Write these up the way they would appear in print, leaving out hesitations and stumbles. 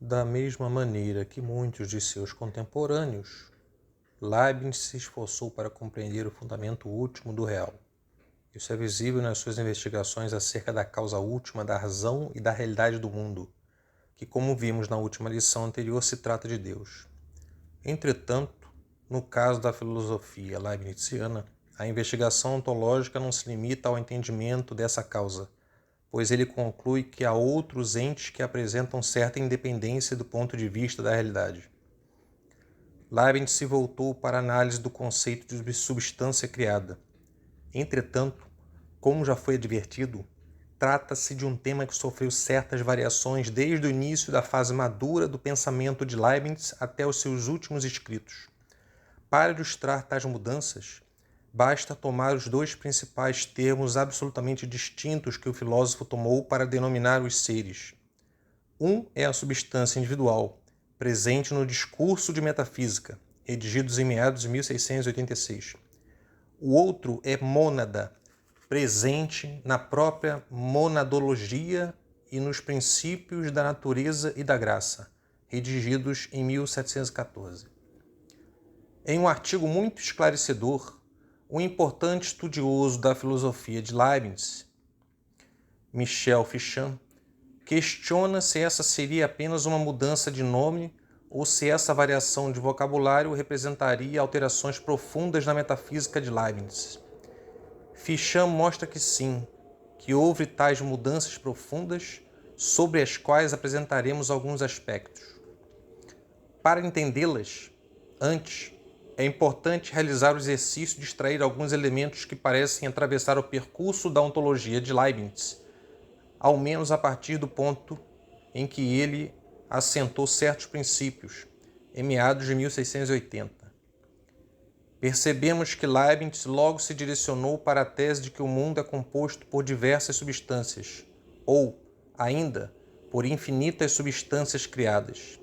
Da mesma maneira que muitos de seus contemporâneos, Leibniz se esforçou para compreender o fundamento último do real. Isso é visível nas suas investigações acerca da causa última da razão e da realidade do mundo, que, como vimos na última lição anterior, se trata de Deus. Entretanto, no caso da filosofia leibniziana, a investigação ontológica não se limita ao entendimento dessa causa, pois ele conclui que há outros entes que apresentam certa independência do ponto de vista da realidade. Leibniz se voltou para a análise do conceito de substância criada. Entretanto, como já foi advertido, trata-se de um tema que sofreu certas variações desde o início da fase madura do pensamento de Leibniz até os seus últimos escritos. Para ilustrar tais mudanças, basta tomar os dois principais termos absolutamente distintos que o filósofo tomou para denominar os seres. Um é a substância individual, presente no Discurso de Metafísica, redigidos em meados de 1686. O outro é mônada, presente na própria monadologia e nos princípios da natureza e da graça, redigidos em 1714. Em um artigo muito esclarecedor, um importante estudioso da filosofia de Leibniz, Michel Fichant, questiona se essa seria apenas uma mudança de nome ou se essa variação de vocabulário representaria alterações profundas na metafísica de Leibniz. Fichant mostra que sim, que houve tais mudanças profundas sobre as quais apresentaremos alguns aspectos. Para entendê-las, antes, é importante realizar o exercício de extrair alguns elementos que parecem atravessar o percurso da ontologia de Leibniz, ao menos a partir do ponto em que ele assentou certos princípios, em meados de 1680. Percebemos que Leibniz logo se direcionou para a tese de que o mundo é composto por diversas substâncias, ou, ainda, por infinitas substâncias criadas.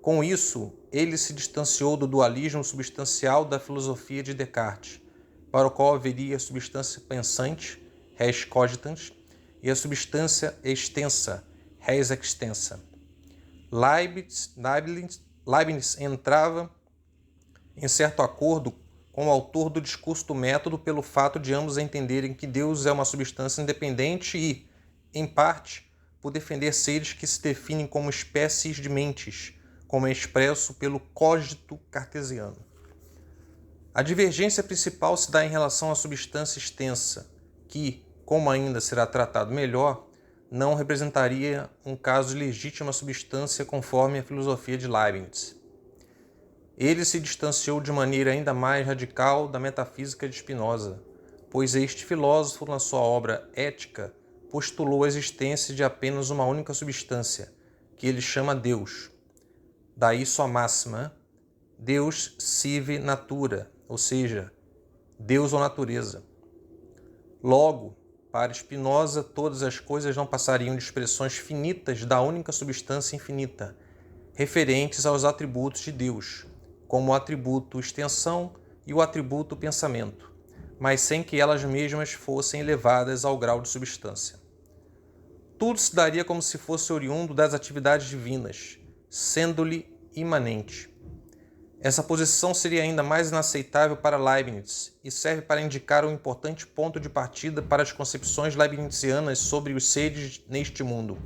Com isso, ele se distanciou do dualismo substancial da filosofia de Descartes, para o qual haveria a substância pensante, res cogitans, e a substância extensa, res extensa. Leibniz entrava em certo acordo com o autor do Discurso do Método pelo fato de ambos entenderem que Deus é uma substância independente e, em parte, por defender seres que se definem como espécies de mentes, como é expresso pelo cogito cartesiano. A divergência principal se dá em relação à substância extensa, que, como ainda será tratado melhor, não representaria um caso de legítima substância conforme a filosofia de Leibniz. Ele se distanciou de maneira ainda mais radical da metafísica de Spinoza, pois este filósofo, na sua obra Ética, postulou a existência de apenas uma única substância, que ele chama Deus. Daí sua máxima, Deus sive natura, ou seja, Deus ou natureza. Logo, para Spinoza, todas as coisas não passariam de expressões finitas da única substância infinita, referentes aos atributos de Deus, como o atributo extensão e o atributo pensamento, mas sem que elas mesmas fossem elevadas ao grau de substância. Tudo se daria como se fosse oriundo das atividades divinas, sendo-lhe imanente. Essa posição seria ainda mais inaceitável para Leibniz e serve para indicar um importante ponto de partida para as concepções leibnizianas sobre os seres neste mundo.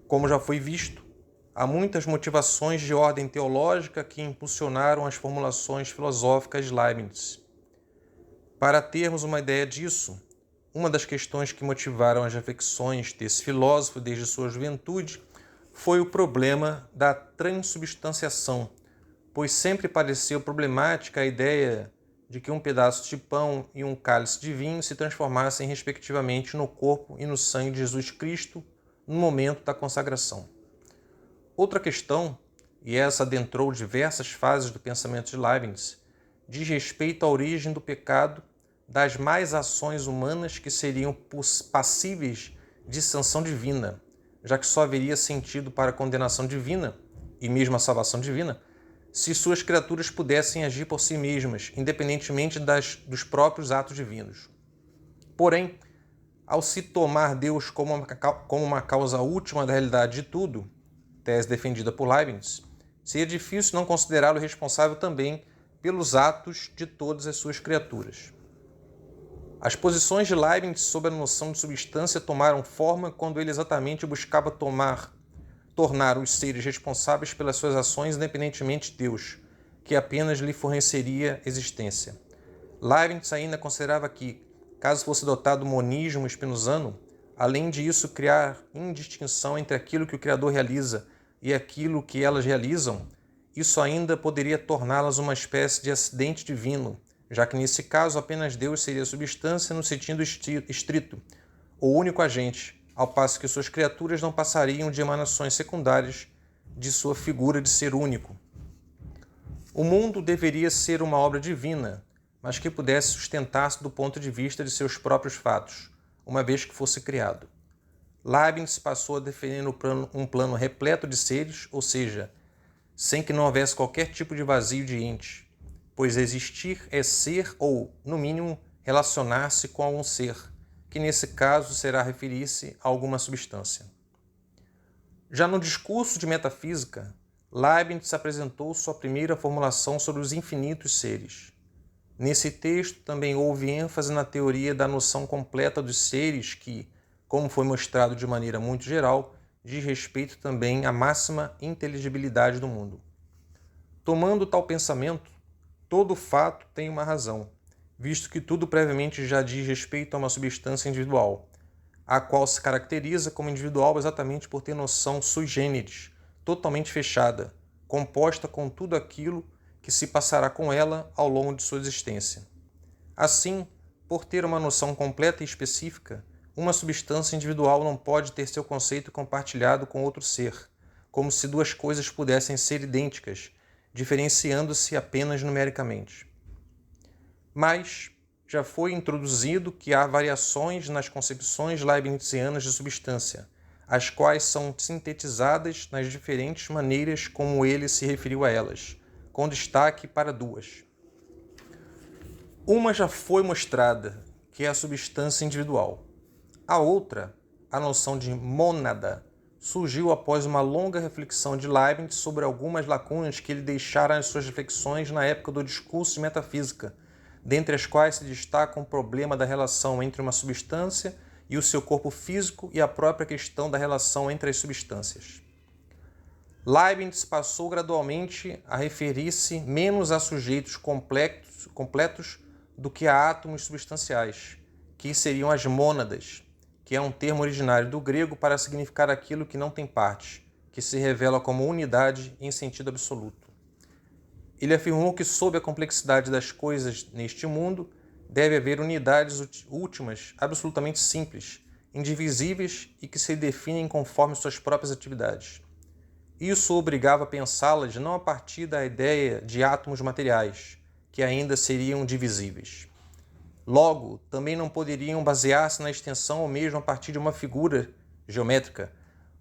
Como já foi visto, há muitas motivações de ordem teológica que impulsionaram as formulações filosóficas de Leibniz. Para termos uma ideia disso, uma das questões que motivaram as reflexões desse filósofo desde sua juventude foi o problema da transubstanciação, pois sempre pareceu problemática a ideia de que um pedaço de pão e um cálice de vinho se transformassem respectivamente no corpo e no sangue de Jesus Cristo no momento da consagração. Outra questão, e essa adentrou diversas fases do pensamento de Leibniz, diz respeito à origem do pecado, das mais ações humanas que seriam passíveis de sanção divina, já que só haveria sentido para a condenação divina, e mesmo a salvação divina, se suas criaturas pudessem agir por si mesmas, independentemente dos próprios atos divinos. Porém, ao se tomar Deus como uma causa última da realidade de tudo, tese defendida por Leibniz, seria difícil não considerá-lo responsável também pelos atos de todas as suas criaturas. As posições de Leibniz sobre a noção de substância tomaram forma quando ele exatamente buscava tornar os seres responsáveis pelas suas ações independentemente de Deus, que apenas lhe forneceria existência. Leibniz ainda considerava que, caso fosse adotado o monismo spinozano, além de isso criar indistinção entre aquilo que o Criador realiza e aquilo que elas realizam, isso ainda poderia torná-las uma espécie de acidente divino, já que nesse caso apenas Deus seria substância no sentido estrito, o único agente, ao passo que suas criaturas não passariam de emanações secundárias de sua figura de ser único. O mundo deveria ser uma obra divina, mas que pudesse sustentar-se do ponto de vista de seus próprios fatos, uma vez que fosse criado. Leibniz passou a defender um plano repleto de seres, ou seja, sem que não houvesse qualquer tipo de vazio de ente, pois existir é ser ou, no mínimo, relacionar-se com algum ser, que nesse caso será referir-se a alguma substância. Já no discurso de metafísica, Leibniz apresentou sua primeira formulação sobre os infinitos seres. Nesse texto também houve ênfase na teoria da noção completa dos seres que, como foi mostrado de maneira muito geral, diz respeito também à máxima inteligibilidade do mundo. Tomando tal pensamento, todo fato tem uma razão, visto que tudo previamente já diz respeito a uma substância individual, a qual se caracteriza como individual exatamente por ter noção sui generis, totalmente fechada, composta com tudo aquilo que se passará com ela ao longo de sua existência. Assim, por ter uma noção completa e específica, uma substância individual não pode ter seu conceito compartilhado com outro ser, como se duas coisas pudessem ser idênticas, diferenciando-se apenas numericamente. Mas já foi introduzido que há variações nas concepções leibnizianas de substância, as quais são sintetizadas nas diferentes maneiras como ele se referiu a elas, com destaque para duas. Uma já foi mostrada, que é a substância individual. A outra, a noção de mônada, surgiu após uma longa reflexão de Leibniz sobre algumas lacunas que ele deixara nas suas reflexões na época do discurso de metafísica, dentre as quais se destaca o problema da relação entre uma substância e o seu corpo físico e a própria questão da relação entre as substâncias. Leibniz passou gradualmente a referir-se menos a sujeitos completos do que a átomos substanciais, que seriam as mônadas, que é um termo originário do grego para significar aquilo que não tem partes, que se revela como unidade em sentido absoluto. Ele afirmou que, sob a complexidade das coisas neste mundo, deve haver unidades últimas absolutamente simples, indivisíveis e que se definem conforme suas próprias atividades. Isso o obrigava a pensá-las não a partir da ideia de átomos materiais, que ainda seriam divisíveis. Logo, também não poderiam basear-se na extensão ou mesmo a partir de uma figura geométrica,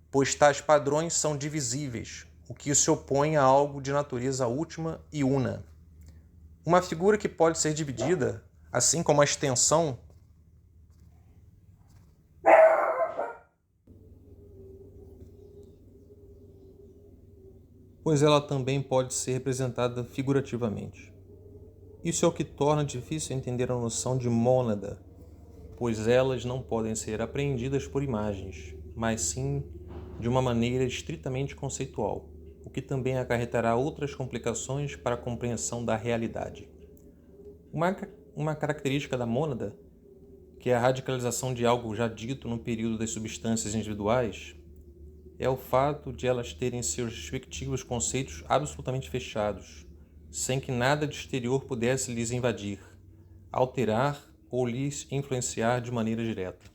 pois tais padrões são divisíveis, o que se opõe a algo de natureza última e una. Uma figura que pode ser dividida, assim como a extensão, pois ela também pode ser representada figurativamente. Isso é o que torna difícil entender a noção de mônada, pois elas não podem ser apreendidas por imagens, mas sim de uma maneira estritamente conceitual, o que também acarretará outras complicações para a compreensão da realidade. Uma característica da mônada, que é a radicalização de algo já dito no período das substâncias individuais, é o fato de elas terem seus respectivos conceitos absolutamente fechados, sem que nada de exterior pudesse lhes invadir, alterar ou lhes influenciar de maneira direta.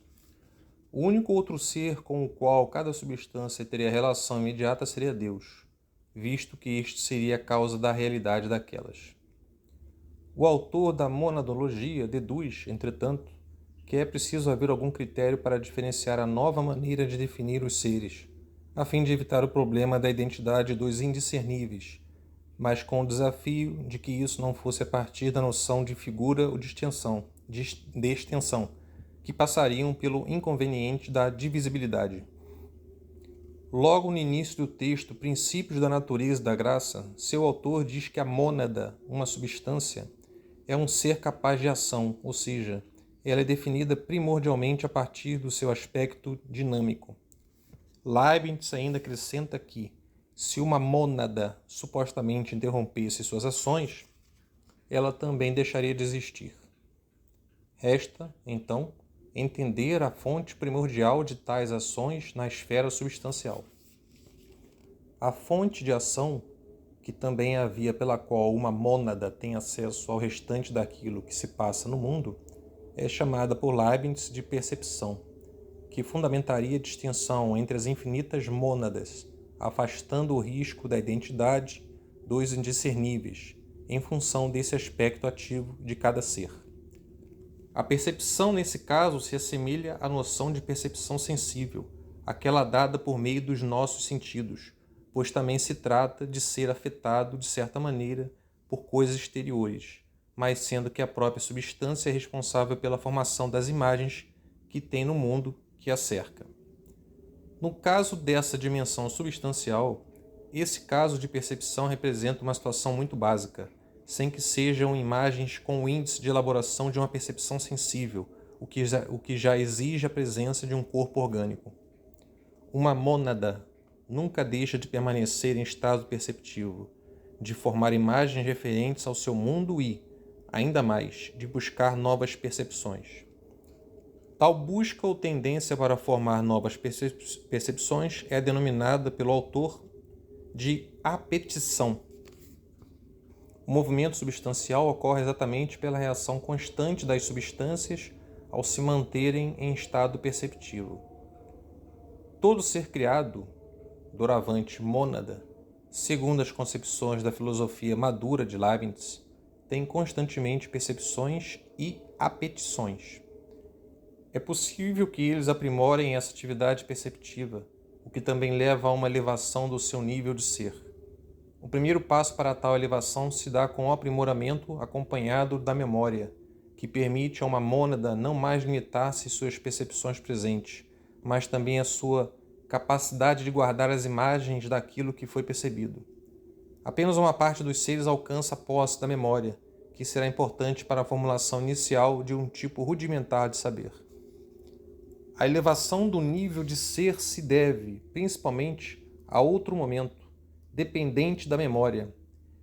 O único outro ser com o qual cada substância teria relação imediata seria Deus, visto que este seria a causa da realidade daquelas. O autor da monadologia deduz, entretanto, que é preciso haver algum critério para diferenciar a nova maneira de definir os seres, a fim de evitar o problema da identidade dos indiscerníveis, mas com o desafio de que isso não fosse a partir da noção de figura ou de extensão, que passariam pelo inconveniente da divisibilidade. Logo no início do texto, Princípios da Natureza e da Graça, seu autor diz que a mônada, uma substância, é um ser capaz de ação, ou seja, ela é definida primordialmente a partir do seu aspecto dinâmico. Leibniz ainda acrescenta que, se uma mônada supostamente interrompesse suas ações, ela também deixaria de existir. Resta, então, entender a fonte primordial de tais ações na esfera substancial. A fonte de ação, que também é a via pela qual uma mônada tem acesso ao restante daquilo que se passa no mundo, é chamada por Leibniz de percepção, que fundamentaria a distinção entre as infinitas mônadas, afastando o risco da identidade dos indiscerníveis, em função desse aspecto ativo de cada ser. A percepção, nesse caso, se assemelha à noção de percepção sensível, aquela dada por meio dos nossos sentidos, pois também se trata de ser afetado, de certa maneira, por coisas exteriores, mas sendo que a própria substância é responsável pela formação das imagens que tem no mundo que a cerca. No caso dessa dimensão substancial, esse caso de percepção representa uma situação muito básica, sem que sejam imagens com o índice de elaboração de uma percepção sensível, o que já exige a presença de um corpo orgânico. Uma mônada nunca deixa de permanecer em estado perceptivo, de formar imagens referentes ao seu mundo e, ainda mais, de buscar novas percepções. Tal busca ou tendência para formar novas percepções é denominada pelo autor de apetição. O movimento substancial ocorre exatamente pela reação constante das substâncias ao se manterem em estado perceptivo. Todo ser criado, doravante mônada, segundo as concepções da filosofia madura de Leibniz, tem constantemente percepções e apetições. É possível que eles aprimorem essa atividade perceptiva, o que também leva a uma elevação do seu nível de ser. O primeiro passo para tal elevação se dá com o aprimoramento acompanhado da memória, que permite a uma mônada não mais limitar-se às suas percepções presentes, mas também à sua capacidade de guardar as imagens daquilo que foi percebido. Apenas uma parte dos seres alcança a posse da memória, que será importante para a formulação inicial de um tipo rudimentar de saber. A elevação do nível de ser se deve, principalmente, a outro momento, dependente da memória,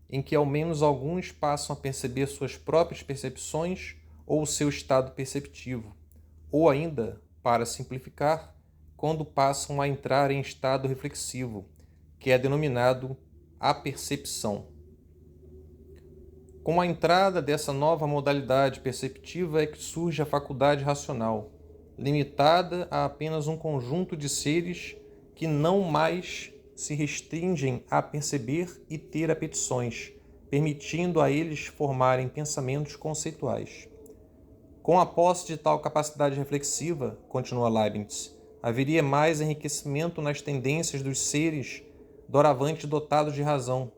em que ao menos alguns passam a perceber suas próprias percepções ou o seu estado perceptivo, ou ainda, para simplificar, quando passam a entrar em estado reflexivo, que é denominado apercepção. Com a entrada dessa nova modalidade perceptiva é que surge a faculdade racional, limitada a apenas um conjunto de seres que não mais se restringem a perceber e ter apetições, permitindo a eles formarem pensamentos conceituais. Com a posse de tal capacidade reflexiva, continua Leibniz, haveria mais enriquecimento nas tendências dos seres doravante dotados de razão,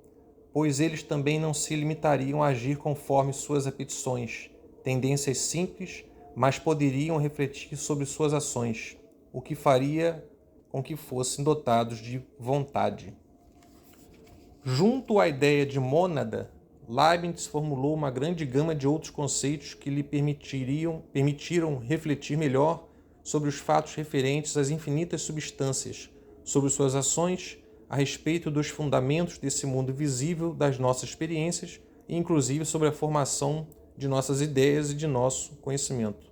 pois eles também não se limitariam a agir conforme suas apetições, tendências simples, mas poderiam refletir sobre suas ações, o que faria com que fossem dotados de vontade. Junto à ideia de mônada, Leibniz formulou uma grande gama de outros conceitos que lhe permitiram refletir melhor sobre os fatos referentes às infinitas substâncias, sobre suas ações, a respeito dos fundamentos desse mundo visível das nossas experiências e inclusive sobre a formação de nossas ideias e de nosso conhecimento.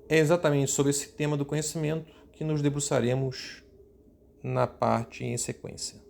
É exatamente sobre esse tema do conhecimento que nos debruçaremos na parte em sequência.